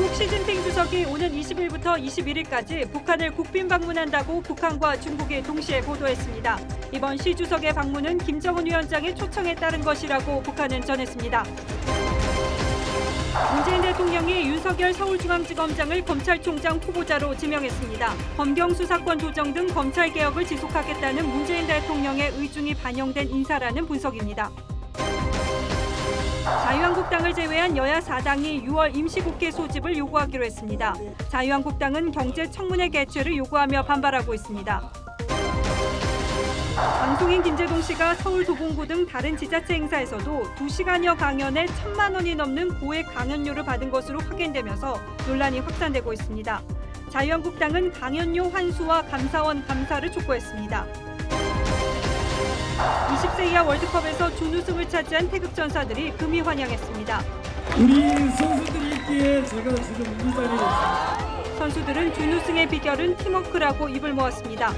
중국 시진핑 주석이 오는 20일부터 21일까지 북한을 국빈 방문한다고 북한과 중국이 동시에 보도했습니다. 이번 시 주석의 방문은 김정은 위원장의 초청에 따른 것이라고 북한은 전했습니다. 문재인 대통령이 윤석열 서울중앙지검장을 검찰총장 후보자로 지명했습니다. 검경 수사권 조정 등 검찰개혁을 지속하겠다는 문재인 대통령의 의중이 반영된 인사라는 분석입니다. 자유한국당을 제외한 여야 4당이 6월 임시국회 소집을 요구하기로 했습니다. 자유한국당은 경제청문회 개최를 요구하며 반발하고 있습니다. 방송인 김재동 씨가 서울 도봉구 등 다른 지자체 행사에서도 2시간여 강연에 1,000만 원이 넘는 고액 강연료를 받은 것으로 확인되면서 논란이 확산되고 있습니다. 자유한국당은 강연료 환수와 감사원 감사를 촉구했습니다. 20세 이하 월드컵에서 준우승을 차지한 태극전사들이 금이 환영했습니다. 우리 선수들이 있기에 제가 지금 이 자리에 있습니다. 선수들은 준우승의 비결은 팀워크라고 입을 모았습니다.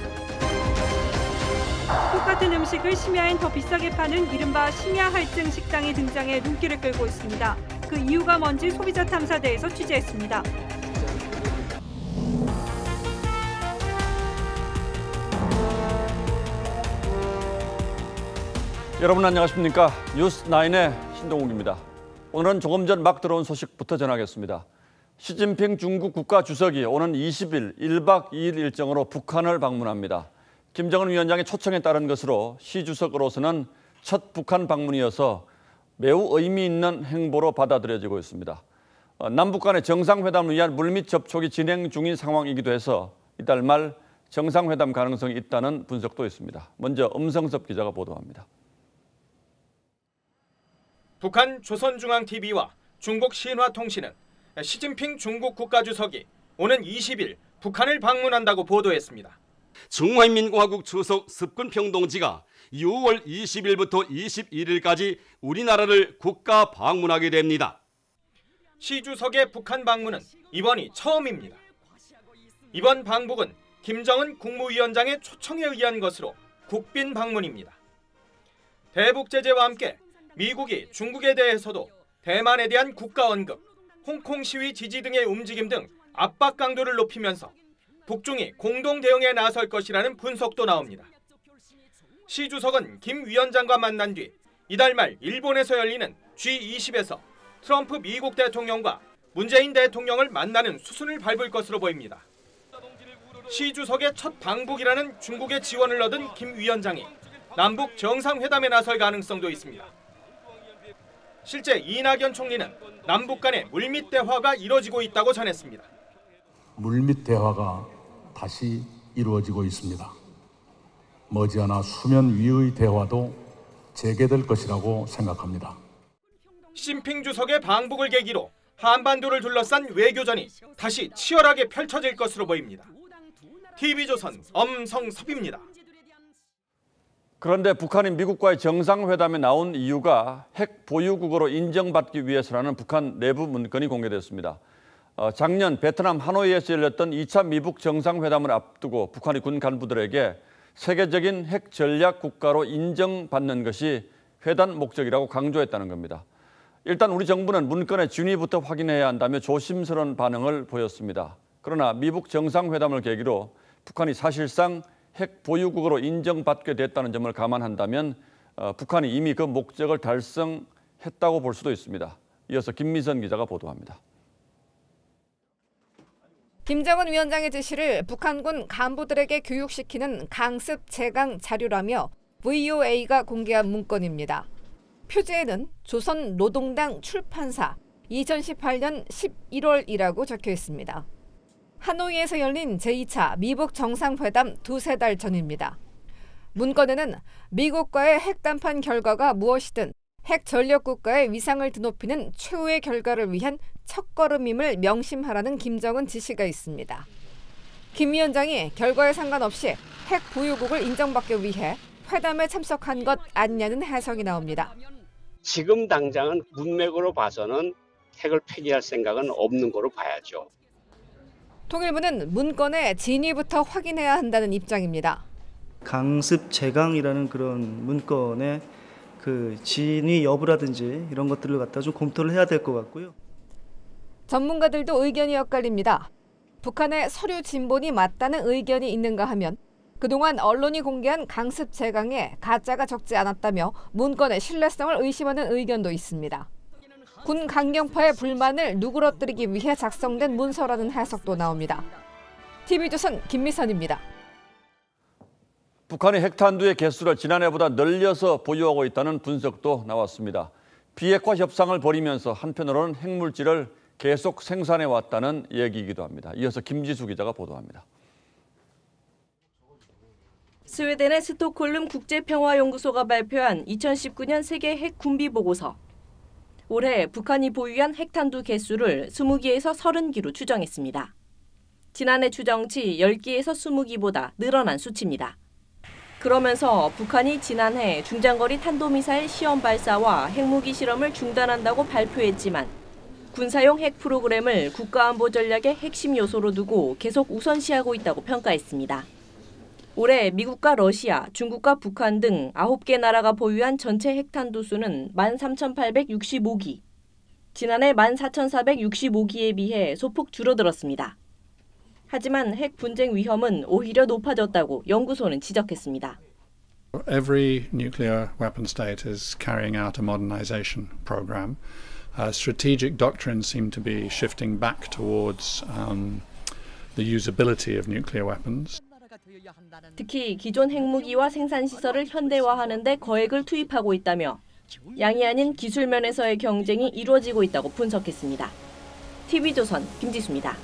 똑같은 음식을 심야엔 더 비싸게 파는 이른바 심야 할증 식당이 등장해 눈길을 끌고 있습니다. 그 이유가 뭔지 소비자 탐사대에서 취재했습니다. 여러분 안녕하십니까? 뉴스9의 신동욱입니다. 오늘은 조금 전 막 들어온 소식부터 전하겠습니다. 시진핑 중국 국가주석이 오는 20일 1박 2일 일정으로 북한을 방문합니다. 김정은 위원장의 초청에 따른 것으로 시 주석으로서는 첫 북한 방문이어서 매우 의미 있는 행보로 받아들여지고 있습니다. 남북 간의 정상회담을 위한 물밑 접촉이 진행 중인 상황이기도 해서 이달 말 정상회담 가능성이 있다는 분석도 있습니다. 먼저 엄성섭 기자가 보도합니다. 북한 조선중앙TV와 중국 신화통신은 시진핑 중국 국가주석이 오는 20일 북한을 방문한다고 보도했습니다. 중화인민공화국 주석 습근평 동지가 6월 20일부터 21일까지 우리나라를 국가 방문하게 됩니다. 시 주석의 북한 방문은 이번이 처음입니다. 이번 방북은 김정은 국무위원장의 초청에 의한 것으로 국빈 방문입니다. 대북 제재와 함께 미국이 중국에 대해서도 대만에 대한 국가 언급, 홍콩 시위 지지 등의 움직임 등 압박 강도를 높이면서 북중이 공동 대응에 나설 것이라는 분석도 나옵니다. 시 주석은 김 위원장과 만난 뒤 이달 말 일본에서 열리는 G20에서 트럼프 미국 대통령과 문재인 대통령을 만나는 수순을 밟을 것으로 보입니다. 시 주석의 첫 방북이라는 중국의 지원을 얻은 김 위원장이 남북 정상회담에 나설 가능성도 있습니다. 실제 이낙연 총리는 남북 간의 물밑 대화가 이뤄지고 있다고 전했습니다. 물밑 대화가 다시 이루어지고 있습니다. 머지않아 수면 위의 대화도 재개될 것이라고 생각합니다. 시진핑 주석의 방북을 계기로 한반도를 둘러싼 외교전이 다시 치열하게 펼쳐질 것으로 보입니다. TV조선 엄성섭입니다. 그런데 북한이 미국과의 정상회담에 나온 이유가 핵 보유국으로 인정받기 위해서라는 북한 내부 문건이 공개됐습니다. 작년 베트남 하노이에서 열렸던 2차 미북 정상회담을 앞두고 북한이 군 간부들에게 세계적인 핵 전략 국가로 인정받는 것이 회담 목적이라고 강조했다는 겁니다. 일단 우리 정부는 문건의 진위부터 확인해야 한다며 조심스러운 반응을 보였습니다. 그러나 미북 정상회담을 계기로 북한이 사실상 핵 보유국으로 인정받게 됐다는 점을 감안한다면 북한이 이미 그 목적을 달성했다고 볼 수도 있습니다. 이어서 김미선 기자가 보도합니다. 김정은 위원장의 지시를 북한군 간부들에게 교육시키는 강습 제강 자료라며 VOA가 공개한 문건입니다. 표지에는 조선노동당 출판사 2018년 11월이라고 적혀 있습니다. 하노이에서 열린 제2차 미북 정상회담 두세 달 전입니다. 문건에는 미국과의 핵담판 결과가 무엇이든 핵 전력 국가의 위상을 드높이는 최후의 결과를 위한 첫걸음임을 명심하라는 김정은 지시가 있습니다. 김 위원장이 결과에 상관없이 핵 보유국을 인정받기 위해 회담에 참석한 것 아니냐는 해석이 나옵니다. 지금 당장은 문맥으로 봐서는 핵을 폐기할 생각은 없는 거로 봐야죠. 통일부는 문건의 진위부터 확인해야 한다는 입장입니다. 강습 제강이라는 그런 문건의 그 진위 여부라든지 이런 것들을 갖다 좀 검토를 해야 될 것 같고요. 전문가들도 의견이 엇갈립니다. 북한의 서류 진본이 맞다는 의견이 있는가 하면 그동안 언론이 공개한 강습 제강에 가짜가 적지 않았다며 문건의 신뢰성을 의심하는 의견도 있습니다. 군 강경파의 불만을 누그러뜨리기 위해 작성된 문서라는 해석도 나옵니다. TV조선 김미선입니다. 북한이 핵탄두의 개수를 지난해보다 늘려서 보유하고 있다는 분석도 나왔습니다. 비핵화 협상을 벌이면서 한편으로는 핵물질을 계속 생산해왔다는 얘기이기도 합니다. 이어서 김지수 기자가 보도합니다. 스웨덴의 스톡홀름 국제평화연구소가 발표한 2019년 세계 핵 군비 보고서. 올해 북한이 보유한 핵탄두 개수를 20기에서 30기로 추정했습니다. 지난해 추정치 10기에서 20기보다 늘어난 수치입니다. 그러면서 북한이 지난해 중장거리 탄도미사일 시험 발사와 핵무기 실험을 중단한다고 발표했지만 군사용 핵 프로그램을 국가안보 전략의 핵심 요소로 두고 계속 우선시하고 있다고 평가했습니다. 올해 미국과 러시아, 중국과 북한 등 9개 나라가 보유한 전체 핵탄두 수는 13,865기. 지난해 14,465기에 비해 소폭 줄어들었습니다. 하지만 핵 분쟁 위험은 오히려 높아졌다고 연구소는 지적했습니다. Every nuclear weapon state is carrying out a modernization program. Strategic doctrines seem to be shifting back towards the usability of nuclear weapons. 특히 기존 핵무기와 생산시설을 현대화하는 데 거액을 투입하고 있다며 양이 아닌 기술 면에서의 경쟁이 이루어지고 있다고 분석했습니다. TV조선 김지수입니다.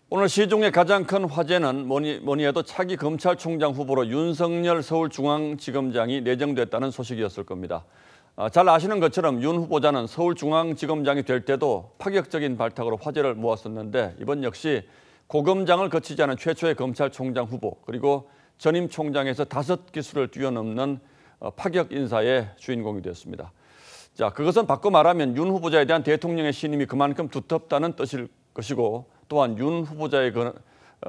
오늘 시중의 가장 큰 화제는 뭐니 해도 차기 검찰총장 후보로 윤석열 서울중앙지검장이 내정됐다는 소식이었을 겁니다. 잘 아시는 것처럼 윤 후보자는 서울중앙지검장이 될 때도 파격적인 발탁으로 화제를 모았었는데 이번 역시 고검장을 거치지 않은 최초의 검찰총장 후보 그리고 전임 총장에서 5기수를 뛰어넘는 파격 인사의 주인공이 되었습니다. 자, 그것은 바꿔 말하면 윤 후보자에 대한 대통령의 신임이 그만큼 두텁다는 뜻일 것이고 또한 윤 후보자의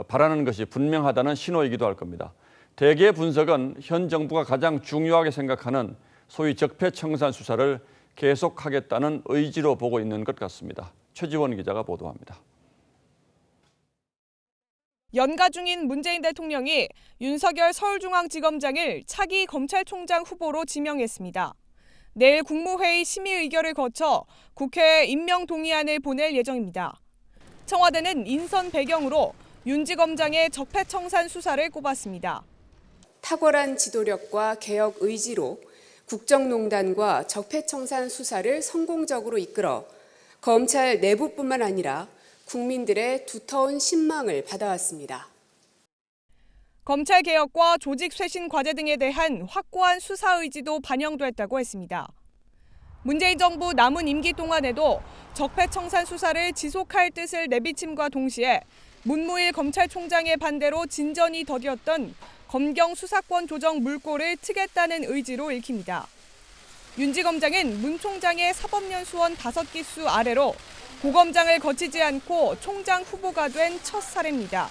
바라는 것이 분명하다는 신호이기도 할 겁니다. 대개 분석은 현 정부가 가장 중요하게 생각하는 소위 적폐청산 수사를 계속하겠다는 의지로 보고 있는 것 같습니다. 최지원 기자가 보도합니다. 연가 중인 문재인 대통령이 윤석열 서울중앙지검장을 차기 검찰총장 후보로 지명했습니다. 내일 국무회의 심의 의결을 거쳐 국회에 임명 동의안을 보낼 예정입니다. 청와대는 인선 배경으로 윤 지검장의 적폐청산 수사를 꼽았습니다. 탁월한 지도력과 개혁 의지로 국정농단과 적폐청산 수사를 성공적으로 이끌어 검찰 내부뿐만 아니라 국민들의 두터운 신망을 받아왔습니다. 검찰 개혁과 조직 쇄신 과제 등에 대한 확고한 수사 의지도 반영됐다고 했습니다. 문재인 정부 남은 임기 동안에도 적폐청산 수사를 지속할 뜻을 내비침과 동시에 문무일 검찰총장의 반대로 진전이 더뎠던 검경 수사권 조정 물꼬를 트겠다는 의지로 읽힙니다. 윤 지검장은 문 총장의 사법연수원 5기수 아래로 고검장을 거치지 않고 총장 후보가 된 첫 사례입니다.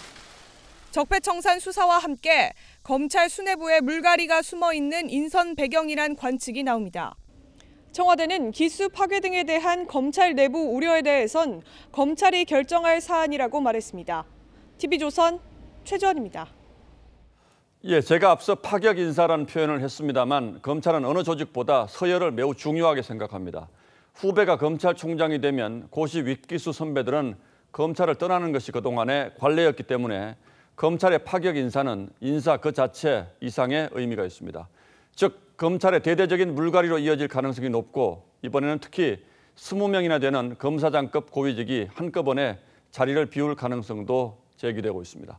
적폐청산 수사와 함께 검찰 수뇌부에 물갈이가 숨어있는 인선 배경이란 관측이 나옵니다. 청와대는 기수 파괴 등에 대한 검찰 내부 우려에 대해선 검찰이 결정할 사안이라고 말했습니다. TV조선 최지원입니다. 예, 제가 앞서 파격 인사라는 표현을 했습니다만 검찰은 어느 조직보다 서열을 매우 중요하게 생각합니다. 후배가 검찰총장이 되면 고시 윗기수 선배들은 검찰을 떠나는 것이 그동안의 관례였기 때문에 검찰의 파격 인사는 인사 그 자체 이상의 의미가 있습니다. 즉 검찰의 대대적인 물갈이로 이어질 가능성이 높고 이번에는 특히 20명이나 되는 검사장급 고위직이 한꺼번에 자리를 비울 가능성도 제기되고 있습니다.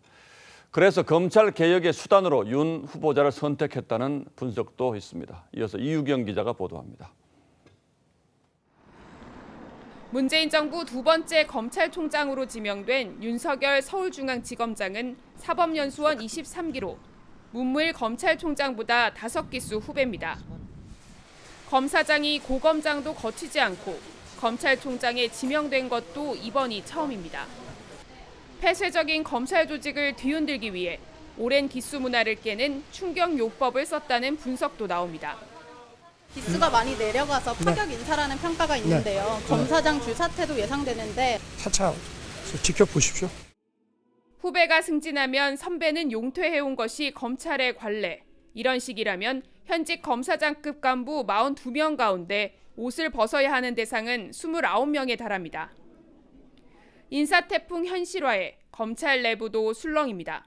그래서 검찰 개혁의 수단으로 윤 후보자를 선택했다는 분석도 있습니다. 이어서 이유경 기자가 보도합니다. 문재인 정부 두 번째 검찰총장으로 지명된 윤석열 서울중앙지검장은 사법연수원 23기로 문무일 검찰총장보다 5기수 후배입니다. 검사장이 고검장도 거치지 않고 검찰총장에 지명된 것도 이번이 처음입니다. 폐쇄적인 검찰 조직을 뒤흔들기 위해 오랜 기수 문화를 깨는 충격요법을 썼다는 분석도 나옵니다. 기수가 많이 내려가서 파격 인사라는 평가가 있는데요. 검사장 줄사태도 예상되는데 차차 지켜보십시오. 후배가 승진하면 선배는 용퇴해온 것이 검찰의 관례. 이런 식이라면 현직 검사장급 간부 42명 가운데 옷을 벗어야 하는 대상은 29명에 달합니다. 인사태풍 현실화에 검찰 내부도 술렁입니다.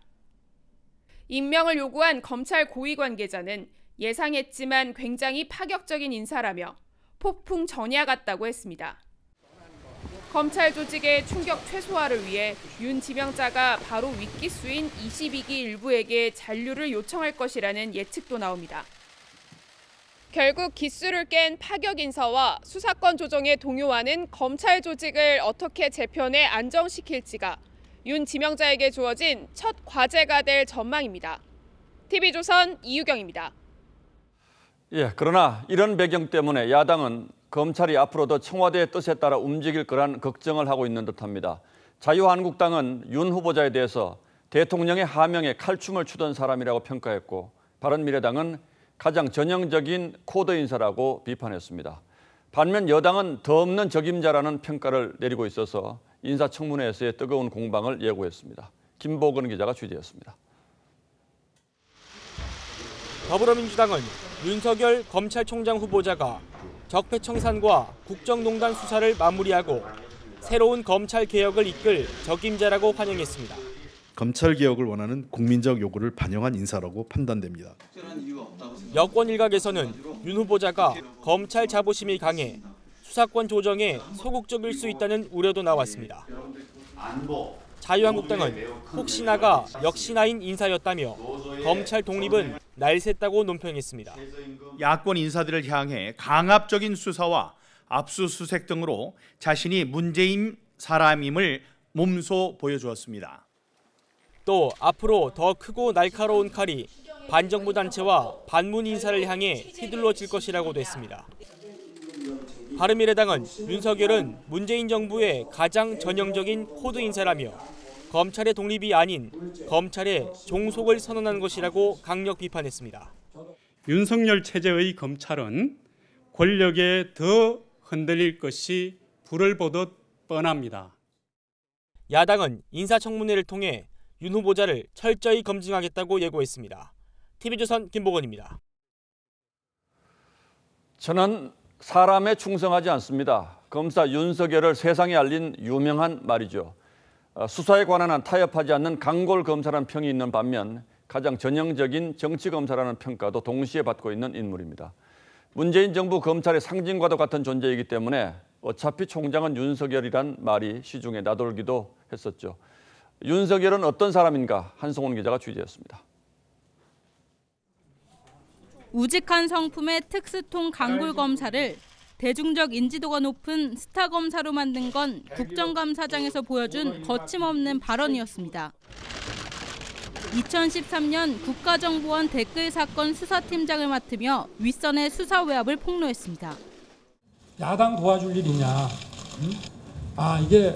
임명을 요구한 검찰 고위 관계자는 예상했지만 굉장히 파격적인 인사라며 폭풍 전야 같다고 했습니다. 검찰 조직의 충격 최소화를 위해 윤 지명자가 바로 윗기수인 22기 일부에게 잔류를 요청할 것이라는 예측도 나옵니다. 결국 기수를 깬 파격 인사와 수사권 조정에 동요하는 검찰 조직을 어떻게 재편에 안정시킬지가 윤 지명자에게 주어진 첫 과제가 될 전망입니다. TV조선 이유경입니다. 그러나 이런 배경 때문에 야당은 검찰이 앞으로도 청와대의 뜻에 따라 움직일 거란 걱정을 하고 있는 듯합니다. 자유한국당은 윤 후보자에 대해서 대통령의 하명에 칼춤을 추던 사람이라고 평가했고 바른미래당은 가장 전형적인 코드 인사라고 비판했습니다. 반면 여당은 더 없는 적임자라는 평가를 내리고 있어서 인사청문회에서의 뜨거운 공방을 예고했습니다. 김보근 기자가 취재했습니다. 더불어민주당은 윤석열 검찰총장 후보자가 적폐청산과 국정농단 수사를 마무리하고 새로운 검찰 개혁을 이끌 적임자라고 환영했습니다. 검찰 개혁을 원하는 국민적 요구를 반영한 인사라고 판단됩니다. 여권 일각에서는 윤 후보자가 검찰 자부심이 강해 수사권 조정에 소극적일 수 있다는 우려도 나왔습니다. 자유한국당은 혹시나가 역시나인 인사였다며 검찰 독립은 날샜다고 논평했습니다. 야권 인사들을 향해 강압적인 수사와 압수수색 등으로 자신이 문재인 사람임을 몸소 보여주었습니다. 또 앞으로 더 크고 날카로운 칼이 반정부 단체와 반문 인사를 향해 휘둘러질 것이라고도 했습니다. 바른미래당은 윤석열은 문재인 정부의 가장 전형적인 코드 인사라며 검찰의 독립이 아닌 검찰의 종속을 선언한 것이라고 강력 비판했습니다. 윤석열 체제의 검찰은 권력에 더 흔들릴 것이 불을 보듯 뻔합니다. 야당은 인사청문회를 통해 윤 후보자를 철저히 검증하겠다고 예고했습니다. TV조선 김보건입니다. 저는 사람에 충성하지 않습니다. 검사 윤석열을 세상에 알린 유명한 말이죠. 수사에 관한 한 타협하지 않는 강골 검사라는 평이 있는 반면 가장 전형적인 정치 검사라는 평가도 동시에 받고 있는 인물입니다. 문재인 정부 검찰의 상징과도 같은 존재이기 때문에 어차피 총장은 윤석열이란 말이 시중에 나돌기도 했었죠. 윤석열은 어떤 사람인가 한송원 기자가 취재했습니다. 우직한 성품의 특수통 강골 검사를 대중적 인지도가 높은 스타 검사로 만든 건 국정감사장에서 보여준 거침없는 발언이었습니다. 2013년 국가정보원 댓글 사건 수사팀장을 맡으며 윗선의 수사 외압을 폭로했습니다. 야당 도와줄 일이냐. 이게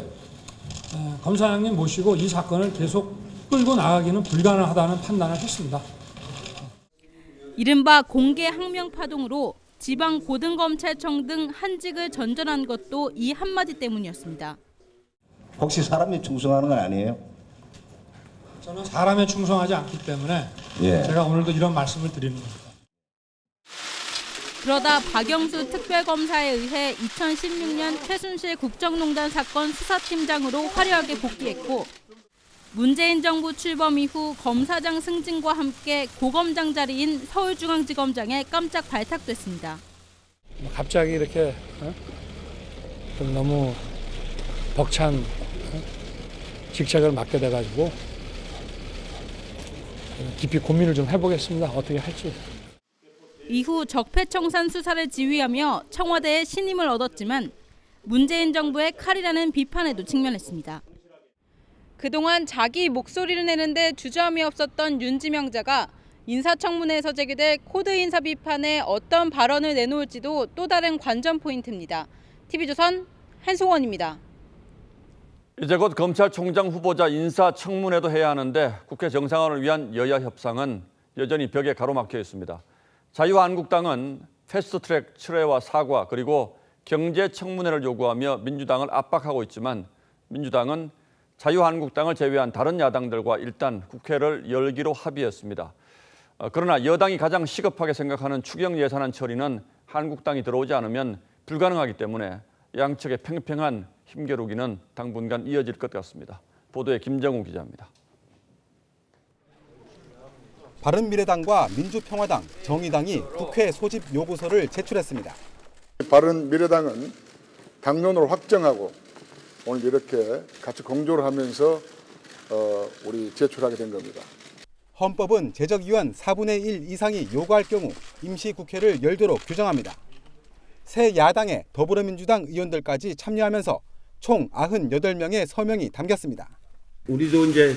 검사장님 모시고 이 사건을 계속 끌고 나가기는 불가능하다는 판단을 했습니다. 이른바 공개 항명 파동으로 지방 고등검찰청 등 한직을 전전한 것도 이 한마디 때문이었습니다. 혹시 사람에 충성하는 건 아니에요? 저는 사람에 충성하지 않기 때문에 제가 오늘도 이런 말씀을 드리는 겁니다. 그러다 박영수 특별검사에 의해 2016년 최순실 국정농단 사건 수사팀장으로 화려하게 복귀했고 문재인 정부 출범 이후 검사장 승진과 함께 고검장 자리인 서울중앙지검장에 깜짝 발탁됐습니다. 갑자기 이렇게 좀 너무 벅찬 직책을 맡게 돼가지고 깊이 고민을 좀 해보겠습니다. 어떻게 할지. 이후 적폐청산 수사를 지휘하며 청와대의 신임을 얻었지만 문재인 정부의 칼이라는 비판에도 직면했습니다. 그동안 자기 목소리를 내는데 주저함이 없었던 윤 지명자가 인사청문회에서 제기될 코드 인사 비판에 어떤 발언을 내놓을지도 또 다른 관전 포인트입니다. TV조선 한송원입니다. 이제 곧 검찰총장 후보자 인사청문회도 해야 하는데 국회 정상화를 위한 여야 협상은 여전히 벽에 가로막혀 있습니다. 자유한국당은 패스트트랙 철회와 사과 그리고 경제청문회를 요구하며 민주당을 압박하고 있지만 민주당은 자유한국당을 제외한 다른 야당들과 일단 국회를 열기로 합의했습니다. 그러나 여당이 가장 시급하게 생각하는 추경 예산안 처리는 한국당이 들어오지 않으면 불가능하기 때문에 양측의 팽팽한 힘겨루기는 당분간 이어질 것 같습니다. 보도에 김정우 기자입니다. 바른미래당과 민주평화당, 정의당이 국회 소집 요구서를 제출했습니다. 바른미래당은 당론을 확정하고 오늘 이렇게 같이 공조를 하면서 우리 제출하게 된 겁니다. 헌법은 제적의원 4분의 1 이상이 요구할 경우 임시국회를 열도록 규정합니다. 새 야당의 더불어민주당 의원들까지 참여하면서 총 98명의 서명이 담겼습니다. 우리도 이제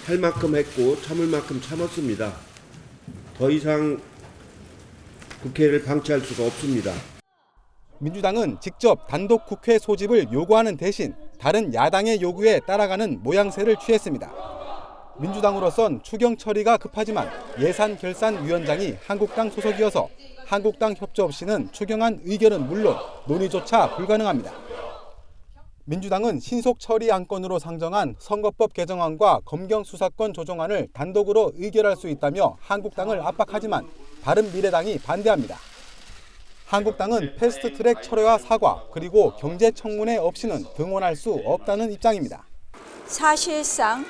할 만큼 했고 참을 만큼 참았습니다. 더 이상 국회를 방치할 수가 없습니다. 민주당은 직접 단독 국회 소집을 요구하는 대신 다른 야당의 요구에 따라가는 모양새를 취했습니다. 민주당으로선 추경 처리가 급하지만 예산결산위원장이 한국당 소속이어서 한국당 협조 없이는 추경안 의결은 물론 논의조차 불가능합니다. 민주당은 신속 처리 안건으로 상정한 선거법 개정안과 검경수사권 조정안을 단독으로 의결할 수 있다며 한국당을 압박하지만 바른미래당이 반대합니다. 한국당은 패스트트랙 철회와 사과 그리고 경제청문회 없이는 등원할 수 없다는 입장입니다. 사실상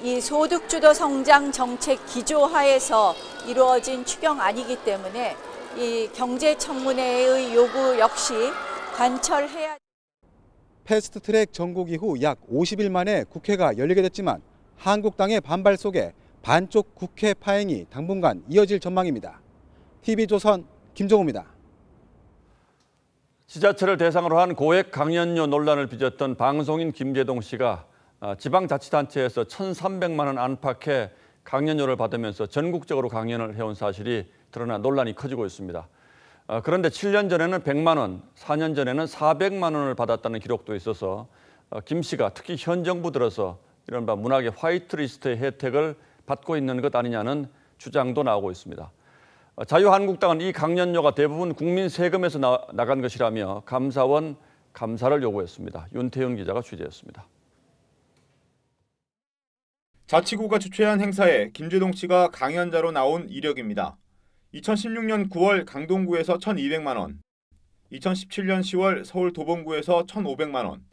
이 소득주도 성장 정책 기조하에서 이루어진 추경안이기 때문에 이 경제청문회의 요구 역시 관철해야. 패스트트랙 전국 이후 약 50일 만에 국회가 열리게 됐지만 한국당의 반발 속에 반쪽 국회 파행이 당분간 이어질 전망입니다. TV조선 김정우입니다. 지자체를 대상으로 한 고액 강연료 논란을 빚었던 방송인 김재동 씨가 지방자치단체에서 1,300만 원 안팎의 강연료를 받으면서 전국적으로 강연을 해온 사실이 드러나 논란이 커지고 있습니다. 그런데 7년 전에는 100만 원, 4년 전에는 400만 원을 받았다는 기록도 있어서 김 씨가 특히 현 정부 들어서 이른바 문학의 화이트리스트의 혜택을 받고 있는 것 아니냐는 주장도 나오고 있습니다. 자유한국당은 이 강연료가 대부분 국민 세금에서 나간 것이라며 감사원 감사를 요구했습니다. 윤태윤 기자가 취재했습니다. 자치구가 주최한 행사에 김재동 씨가 강연자로 나온 이력입니다. 2016년 9월 강동구에서 1,200만 원, 2017년 10월 서울 도봉구에서 1,500만 원,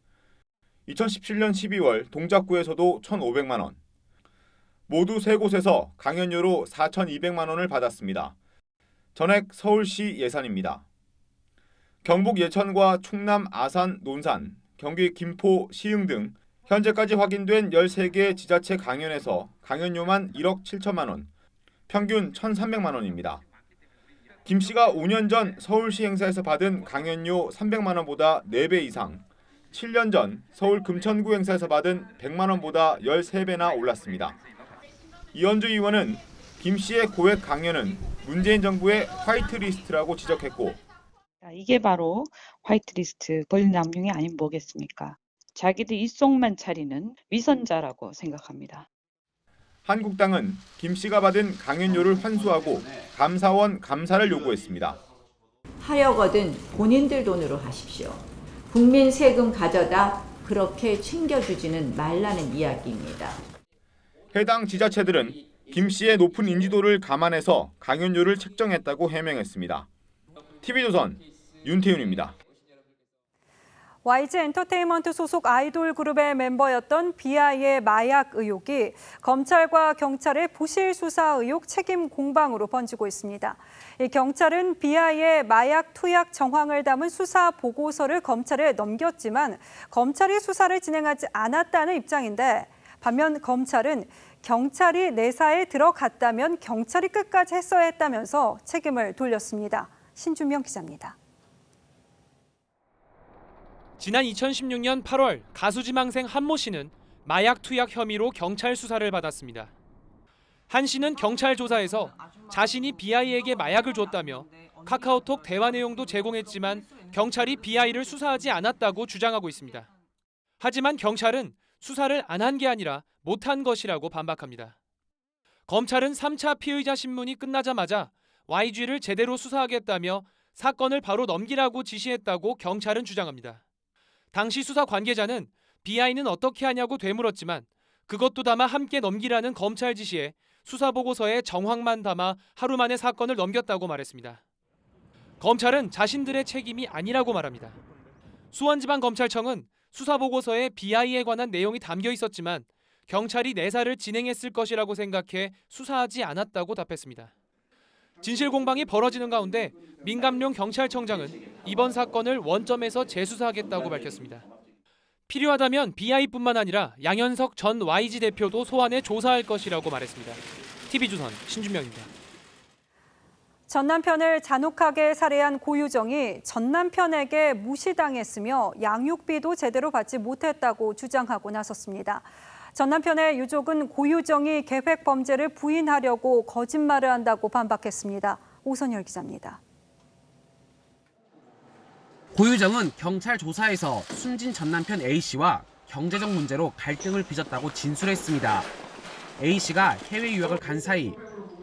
2017년 12월 동작구에서도 1,500만 원. 모두 세 곳에서 강연료로 4,200만 원을 받았습니다. 전액 서울시 예산입니다. 경북 예천과 충남 아산, 논산, 경기 김포, 시흥 등 현재까지 확인된 13개 지자체 강연에서 강연료만 1억 7천만 원, 평균 1,300만 원입니다. 김 씨가 5년 전 서울시 행사에서 받은 강연료 300만 원보다 4배 이상, 7년 전 서울 금천구 행사에서 받은 100만 원보다 13배나 올랐습니다. 이현주 의원은 김 씨의 고액 강연은 문재인 정부의 화이트리스트라고 지적했고, 이게 바로 화이트리스트 권리남용이 아닌 뭐겠습니까? 자기들 입속만 차리는 위선자라고 생각합니다. 한국당은 김 씨가 받은 강연료를 환수하고 감사원 감사를 요구했습니다. 하려거든 본인들 돈으로 하십시오. 국민 세금 가져다 그렇게 챙겨주지는 말라는 이야기입니다. 해당 지자체들은 김 씨의 높은 인지도를 감안해서 강연료를 책정했다고 해명했습니다. TV조선 윤태윤입니다. YG 엔터테인먼트 소속 아이돌 그룹의 멤버였던 비아이의 마약 의혹이 검찰과 경찰의 부실 수사 의혹 책임 공방으로 번지고 있습니다. 경찰은 비아이의 마약 투약 정황을 담은 수사 보고서를 검찰에 넘겼지만 검찰이 수사를 진행하지 않았다는 입장인데, 반면 검찰은 경찰이 내사에 들어갔다면 경찰이 끝까지 했어야 했다면서 책임을 돌렸습니다. 신준명 기자입니다. 지난 2016년 8월 가수 지망생 한모 씨는 마약 투약 혐의로 경찰 수사를 받았습니다. 한 씨는 경찰 조사에서 자신이 비아이에게 마약을 줬다며 카카오톡 대화 내용도 제공했지만 경찰이 비아이를 수사하지 않았다고 주장하고 있습니다. 하지만 경찰은 수사를 안 한 게 아니라 못한 것이라고 반박합니다. 검찰은 3차 피의자 신문이 끝나자마자 YG를 제대로 수사하겠다며 사건을 바로 넘기라고 지시했다고 경찰은 주장합니다. 당시 수사 관계자는 BI는 어떻게 하냐고 되물었지만 그것도 담아 함께 넘기라는 검찰 지시에 수사보고서에 정황만 담아 하루 만에 사건을 넘겼다고 말했습니다. 검찰은 자신들의 책임이 아니라고 말합니다. 수원지방검찰청은 수사보고서에 BI에 관한 내용이 담겨 있었지만 경찰이 내사를 진행했을 것이라고 생각해 수사하지 않았다고 답했습니다. 진실 공방이 벌어지는 가운데 민감룡 경찰청장은 이번 사건을 원점에서 재수사하겠다고 밝혔습니다. 필요하다면 BI뿐만 아니라 양현석 전 YG 대표도 소환해 조사할 것이라고 말했습니다. TV조선 신준명입니다. 전 남편을 잔혹하게 살해한 고유정이 전 남편에게 무시당했으며 양육비도 제대로 받지 못했다고 주장하고 나섰습니다. 전 남편의 유족은 고유정이 계획 범죄를 부인하려고 거짓말을 한다고 반박했습니다. 오선열 기자입니다. 고유정은 경찰 조사에서 숨진 전 남편 A씨와 경제적 문제로 갈등을 빚었다고 진술했습니다. A씨가 해외 유학을 간 사이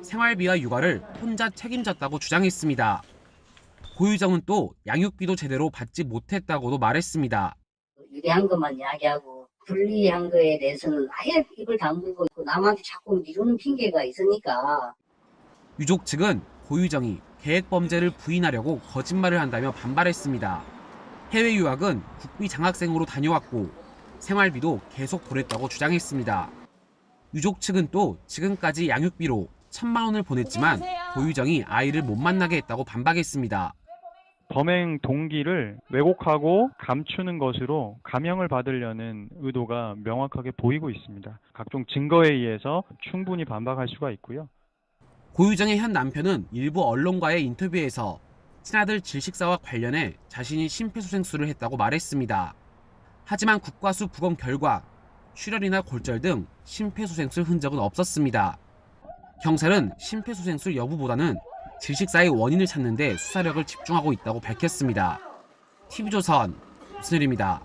생활비와 육아를 혼자 책임졌다고 주장했습니다. 고유정은 또 양육비도 제대로 받지 못했다고도 말했습니다. 유리한 것만 이야기하고 불리한 거에 대해서는 아예 입을 다물고 있고 남한테 자꾸 미루는 핑계가 있으니까. 유족 측은 고유정이 계획 범죄를 부인하려고 거짓말을 한다며 반발했습니다. 해외 유학은 국비 장학생으로 다녀왔고 생활비도 계속 보냈다고 주장했습니다. 유족 측은 또 지금까지 양육비로 1,000만 원을 보냈지만 고유정이 아이를 못 만나게 했다고 반박했습니다. 범행 동기를 왜곡하고 감추는 것으로 감형을 받으려는 의도가 명확하게 보이고 있습니다. 각종 증거에 의해서 충분히 반박할 수가 있고요. 고유정의 현 남편은 일부 언론과의 인터뷰에서 친아들 질식사와 관련해 자신이 심폐소생술을 했다고 말했습니다. 하지만 국과수 부검 결과 출혈이나 골절 등 심폐소생술 흔적은 없었습니다. 경찰은 심폐소생술 여부보다는 질식사의 원인을 찾는 데 수사력을 집중하고 있다고 밝혔습니다. TV조선 오선열입니다.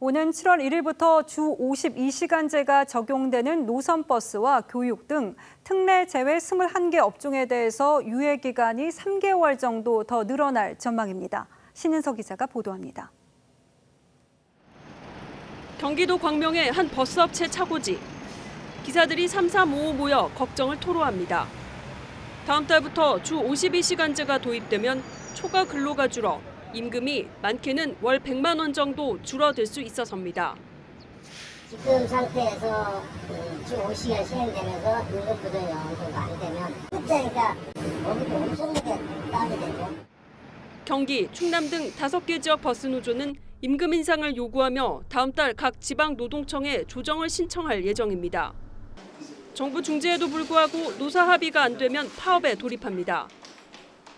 오는 7월 1일부터 주 52시간제가 적용되는 노선버스와 교육 등 특례 제외 21개 업종에 대해서 유예 기간이 3개월 정도 더 늘어날 전망입니다. 신은석 기자가 보도합니다. 경기도 광명의 한 버스업체 차고지. 기사들이 삼삼오오 모여 걱정을 토로합니다. 다음 달부터 주 52시간제가 도입되면 초과 근로가 줄어 임금이 많게는 월 100만 원 정도 줄어들 수 있어서입니다. 지금 상태에서 주 50시간 시행되면서 임금 부족이 어느 정도 안 되면 그때니까 월급도 엄청나게 다운이 되고. 경기, 충남 등 5개 지역 버스 노조는 임금 인상을 요구하며 다음 달 각 지방 노동청에 조정을 신청할 예정입니다. 정부 중재에도 불구하고 노사 합의가 안 되면 파업에 돌입합니다.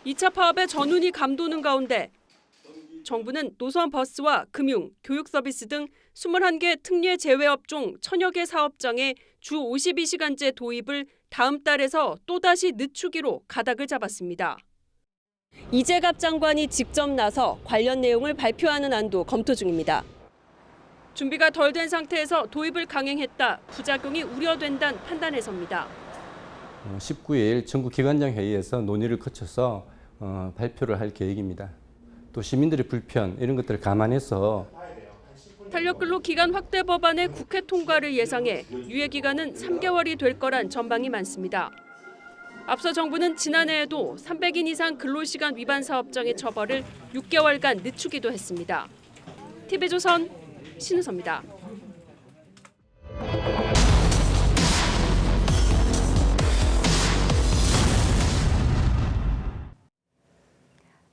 2차 파업에 전운이 감도는 가운데 정부는 노선 버스와 금융, 교육 서비스 등 21개 특례 제외 업종 1000여 개 사업장에 주 52시간제 도입을 다음 달에서 또다시 늦추기로 가닥을 잡았습니다. 이재갑 장관이 직접 나서 관련 내용을 발표하는 안도 검토 중입니다. 준비가 덜 된 상태에서 도입을 강행했다, 부작용이 우려된다는 판단에서입니다. 19일 정부기관장 회의에서 논의를 거쳐서 발표를 할 계획입니다. 또 시민들의 불편 이런 것들을 감안해서 탄력근로 기간 확대 법안의 국회 통과를 예상해 유예 기간은 3개월이 될 거란 전망이 많습니다. 앞서 정부는 지난해에도 300인 이상 근로시간 위반 사업장의 처벌을 6개월간 늦추기도 했습니다. TV조선 신은서입니다.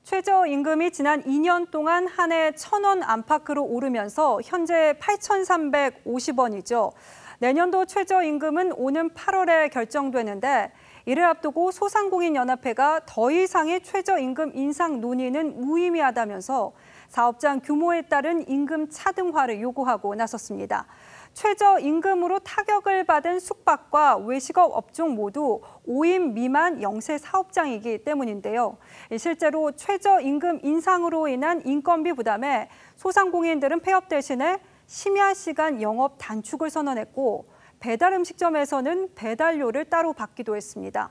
최저임금이 지난 2년 동안 한 해 1,000원 안팎으로 오르면서 현재 8,350원이죠. 내년도 최저임금은 오는 8월에 결정되는데 이를 앞두고 소상공인연합회가 더 이상의 최저임금 인상 논의는 무의미하다면서 사업장 규모에 따른 임금 차등화를 요구하고 나섰습니다. 최저임금으로 타격을 받은 숙박과 외식업 업종 모두 5인 미만 영세 사업장이기 때문인데요. 실제로 최저임금 인상으로 인한 인건비 부담에 소상공인들은 폐업 대신에 심야 시간 영업 단축을 선언했고 배달 음식점에서는 배달료를 따로 받기도 했습니다.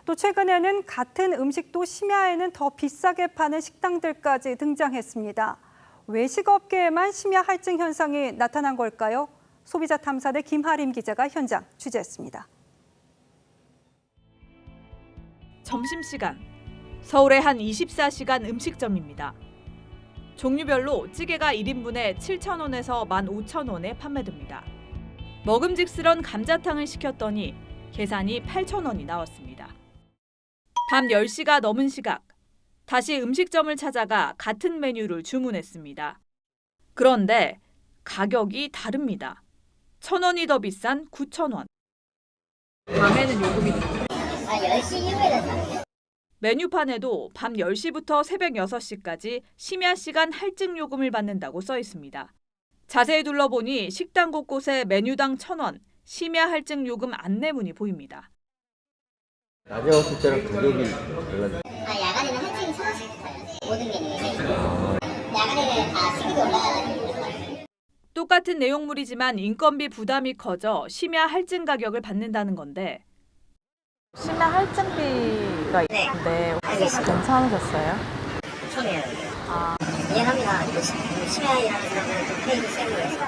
또 최근에는 같은 음식도 심야에는 더 비싸게 파는 식당들까지 등장했습니다. 외식업계에만 심야 할증 현상이 나타난 걸까요? 소비자 탐사대 김하림 기자가 현장 취재했습니다. 점심시간, 서울의 한 24시간 음식점입니다. 종류별로 찌개가 1인분에 7,000원에서 15,000원에 판매됩니다. 먹음직스런 감자탕을 시켰더니 계산이 8,000원이 나왔습니다. 밤 10시가 넘은 시각, 다시 음식점을 찾아가 같은 메뉴를 주문했습니다. 그런데 가격이 다릅니다. 1,000원이 더 비싼 9,000원. 밤에는 요금이 10시 이후에는 메뉴판에도 밤 10시부터 새벽 6시까지 심야 시간 할증 요금을 받는다고 써 있습니다. 자세히 둘러보니 식당 곳곳에 메뉴당 1,000원, 심야 할증 요금 안내문이 보입니다. 낮에 왔을 때랑 가격이 달라요. 야간에는 할증이 1,000원씩 붙어요. 모든 메뉴에. 야간에는 다 시급이 올라가요. 똑같은 내용물이지만 인건비 부담이 커져 심야 할증 가격을 받는다는 건데 심야 할증비가 있는데 혹시 괜찮으셨어요? 처음이에요. 미안합니다. 심야 일하는 사람들은 페이도 세고 해서.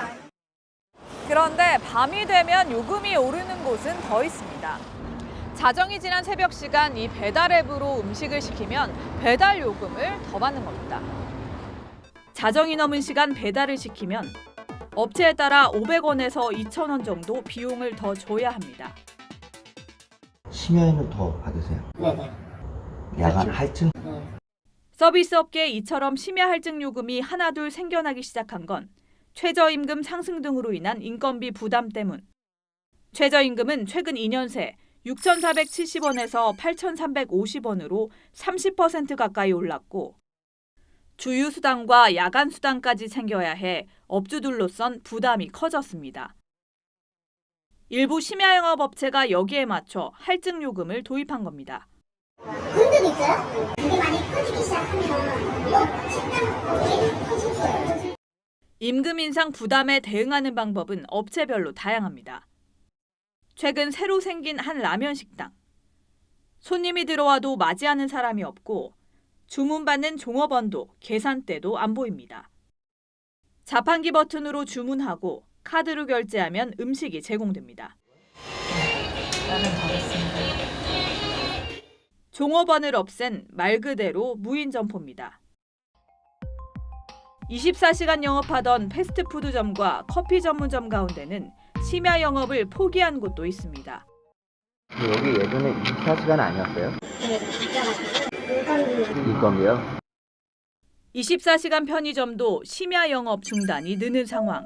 그런데 밤이 되면 요금이 오르는 곳은 더 있습니다. 자정이 지난 새벽 시간 이 배달 앱으로 음식을 시키면 배달 요금을 더 받는 겁니다. 자정이 넘은 시간 배달을 시키면 업체에 따라 500원에서 2,000원 정도 비용을 더 줘야 합니다. 심야에는 더 받으세요? 네. 야간 할증? 서비스업계에 이처럼 심야 할증 요금이 하나둘 생겨나기 시작한 건 최저임금 상승 등으로 인한 인건비 부담 때문. 최저임금은 최근 2년 새 6,470원에서 8,350원으로 30% 가까이 올랐고 주유수당과 야간수당까지 챙겨야 해 업주들로선 부담이 커졌습니다. 일부 심야 영업 업체가 여기에 맞춰 할증 요금을 도입한 겁니다. 흔들이 있어요? 그게 많이 커지기 시작하면 식당 커질 거예요. 임금 인상 부담에 대응하는 방법은 업체별로 다양합니다. 최근 새로 생긴 한 라면 식당. 손님이 들어와도 맞이하는 사람이 없고 주문받는 종업원도 계산대도 안 보입니다. 자판기 버튼으로 주문하고 카드로 결제하면 음식이 제공됩니다. 종업원을 없앤 말 그대로 무인 점포입니다. 24시간 영업하던 패스트푸드점과 커피 전문점 가운데는 심야 영업을 포기한 곳도 있습니다. 여기 예전에 24시간 아니었어요? 인건비요? 24시간 편의점도 심야 영업 중단이 느는 상황.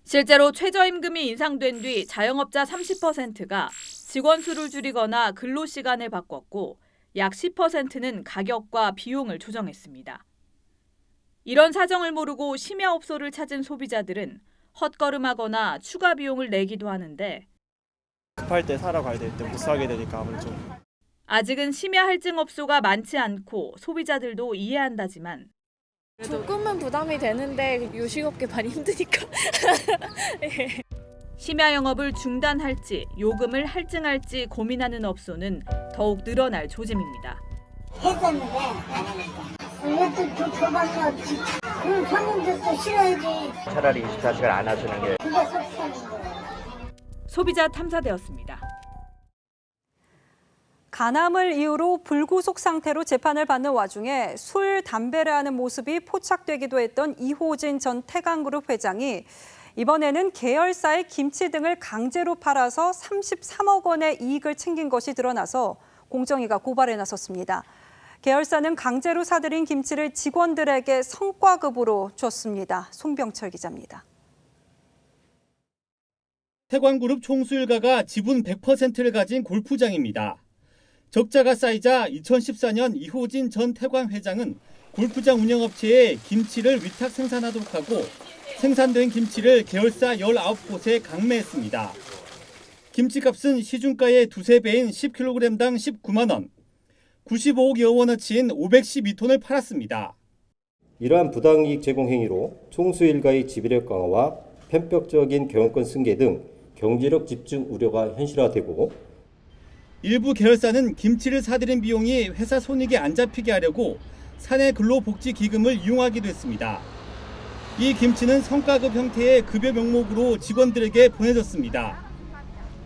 실제로 최저임금이 인상된 뒤 자영업자 30%가 직원 수를 줄이거나 근로시간을 바꿨고 약 10%는 가격과 비용을 조정했습니다. 이런 사정을 모르고 심야업소를 찾은 소비자들은 헛걸음하거나 추가 비용을 내기도 하는데 급할 때 사러 가야 될 때 못 사게 되니까 아무래도 좀. 아직은 심야 할증 업소가 많지 않고 소비자들도 이해한다지만 조금은 부담이 되는데 요식업계 많이 힘드니까. 심야 영업을 중단할지 요금을 할증할지 고민하는 업소는 더욱 늘어날 조짐입니다. 했었는데 안 하니까. 이것도 도박이 없지. 그럼 손님들도 싫어야지. 차라리 24시간 안 하시는 게. 그게 속상한 거예요. 소비자 탐사대였습니다. 간암을 이유로 불구속 상태로 재판을 받는 와중에 술, 담배를 하는 모습이 포착되기도 했던 이호진 전 태광그룹 회장이 이번에는 계열사의 김치 등을 강제로 팔아서 33억 원의 이익을 챙긴 것이 드러나서 공정위가 고발에 나섰습니다. 계열사는 강제로 사들인 김치를 직원들에게 성과급으로 줬습니다. 송병철 기자입니다. 태광그룹 총수일가가 지분 100%를 가진 골프장입니다. 적자가 쌓이자 2014년 이호진 전 태광 회장은 골프장 운영업체에 김치를 위탁 생산하도록 하고 생산된 김치를 계열사 19곳에 강매했습니다. 김치값은 시중가의 두세 배인 10kg당 19만 원, 95억여 원어치인 512톤을 팔았습니다. 이러한 부당이익 제공 행위로 총수 일가의 지배력 강화와 편법적인 경영권 승계 등 경제력 집중 우려가 현실화되고 일부 계열사는 김치를 사들인 비용이 회사 손익에 안 잡히게 하려고 사내 근로복지기금을 이용하기도 했습니다. 이 김치는 성과급 형태의 급여 명목으로 직원들에게 보내졌습니다.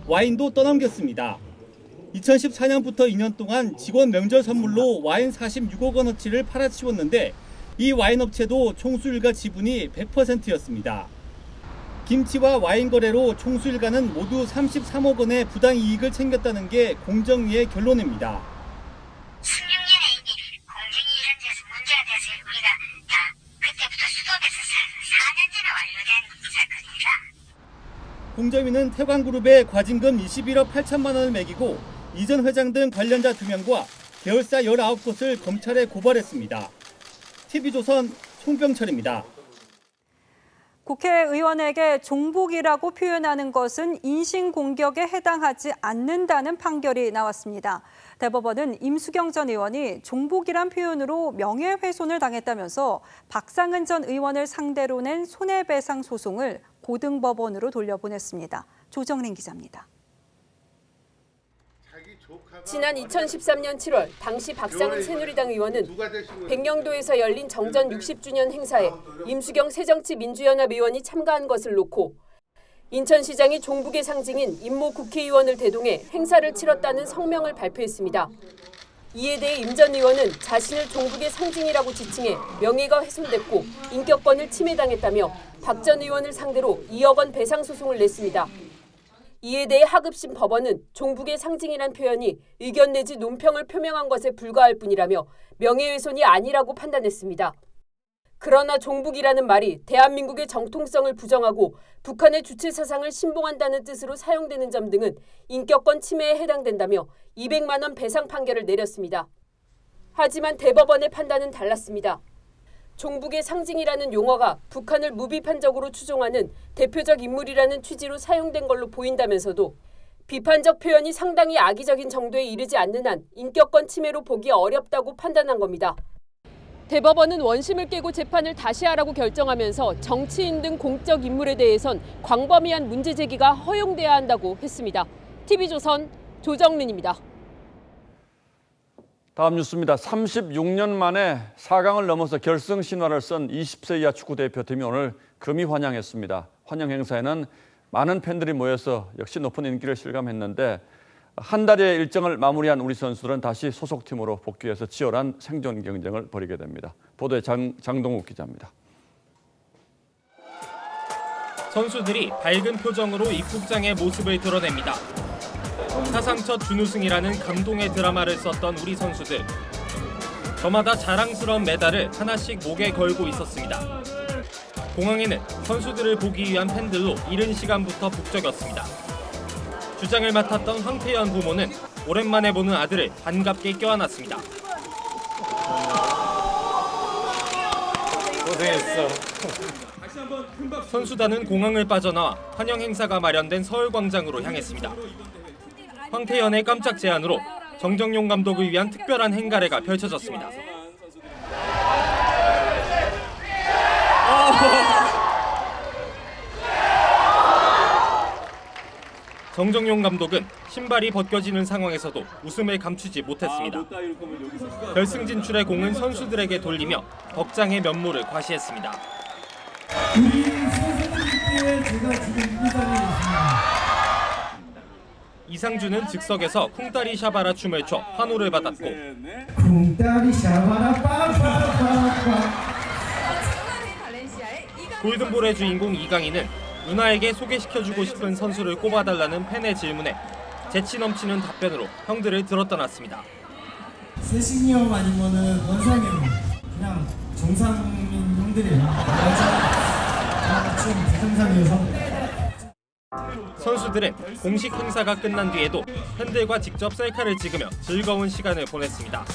와인도 떠넘겼습니다. 2014년부터 2년 동안 직원 명절 선물로 와인 46억 원어치를 팔아치웠는데 이 와인 업체도 총수일가 지분이 100%였습니다. 김치와 와인 거래로 총수일가는 모두 33억 원의 부당이익을 챙겼다는 게 공정위의 결론입니다. 16년에 이미 공정위 이런 데서 문제가 돼서 우리가 다 그때부터 수도업에서 4년 전에 완료된 사건입니다. 공정위는 태광그룹에 과징금 21억 8천만 원을 매기고 이전 회장 등 관련자 2명과 계열사 19곳을 검찰에 고발했습니다. TV조선 송병철입니다. 국회의원에게 종북이라고 표현하는 것은 인신공격에 해당하지 않는다는 판결이 나왔습니다. 대법원은 임수경 전 의원이 종북이란 표현으로 명예훼손을 당했다면서 박상은 전 의원을 상대로 낸 손해배상 소송을 고등법원으로 돌려보냈습니다. 조정린 기자입니다. 지난 2013년 7월 당시 박상은 새누리당 의원은 백령도에서 열린 정전 60주년 행사에 임수경 새정치민주연합 의원이 참가한 것을 놓고 인천시장이 종북의 상징인 임모 국회의원을 대동해 행사를 치렀다는 성명을 발표했습니다. 이에 대해 임 전 의원은 자신을 종북의 상징이라고 지칭해 명예가 훼손됐고 인격권을 침해당했다며 박 전 의원을 상대로 2억 원 배상 소송을 냈습니다. 이에 대해 하급심 법원은 종북의 상징이란 표현이 의견 내지 논평을 표명한 것에 불과할 뿐이라며 명예훼손이 아니라고 판단했습니다. 그러나 종북이라는 말이 대한민국의 정통성을 부정하고 북한의 주체 사상을 신봉한다는 뜻으로 사용되는 점 등은 인격권 침해에 해당된다며 200만 원 배상 판결을 내렸습니다. 하지만 대법원의 판단은 달랐습니다. 종북의 상징이라는 용어가 북한을 무비판적으로 추종하는 대표적 인물이라는 취지로 사용된 걸로 보인다면서도 비판적 표현이 상당히 악의적인 정도에 이르지 않는 한 인격권 침해로 보기 어렵다고 판단한 겁니다. 대법원은 원심을 깨고 재판을 다시 하라고 결정하면서 정치인 등 공적 인물에 대해선 광범위한 문제 제기가 허용돼야 한다고 했습니다. TV조선 조정민입니다. 다음 뉴스입니다. 36년 만에 4강을 넘어서 결승 신화를 쓴 20세 이하 축구대표팀이 오늘 금이 환영했습니다. 환영 행사에는 많은 팬들이 모여서 역시 높은 인기를 실감했는데 한 달의 일정을 마무리한 우리 선수들은 다시 소속팀으로 복귀해서 치열한 생존 경쟁을 벌이게 됩니다. 보도에 장동욱 기자입니다. 선수들이 밝은 표정으로 입국장의 모습을 드러냅니다. 사상 첫 준우승이라는 감동의 드라마를 썼던 우리 선수들. 저마다 자랑스러운 메달을 하나씩 목에 걸고 있었습니다. 공항에는 선수들을 보기 위한 팬들로 이른 시간부터 북적였습니다. 주장을 맡았던 황태현 부모는 오랜만에 보는 아들을 반갑게 껴안았습니다. 고생했어. 선수단은 공항을 빠져나와 환영 행사가 마련된 서울광장으로 향했습니다. 황태현의 깜짝 제안으로 정정용 감독을 위한 특별한 행가래가 펼쳐졌습니다. 정정용 감독은 신발이 벗겨지는 상황에서도 웃음을 감추지 못했습니다. 결승 진출의 공은 선수들에게 돌리며 덕장의 면모를 과시했습니다. 우리 선수들께 제가 지금 이 자리에 있습니다. 이상준은 즉석에서 쿵따리 샤바라 춤을 춰 환호를 받았고 쿵따리 샤바라 빠빠빠빠 골든볼의 주인공 이강인은 누나에게 소개시켜주고 싶은 선수를 꼽아달라는 팬의 질문에 재치 넘치는 답변으로 형들을 들어떠났습니다. 세식이 형 아니면은 원상이 형 그냥 정상인 형들이에요. 지금 부정상이어서 선수들은 공식 행사가 끝난 뒤에도 팬들과 직접 셀카를 찍으며 즐거운 시간을 보냈습니다.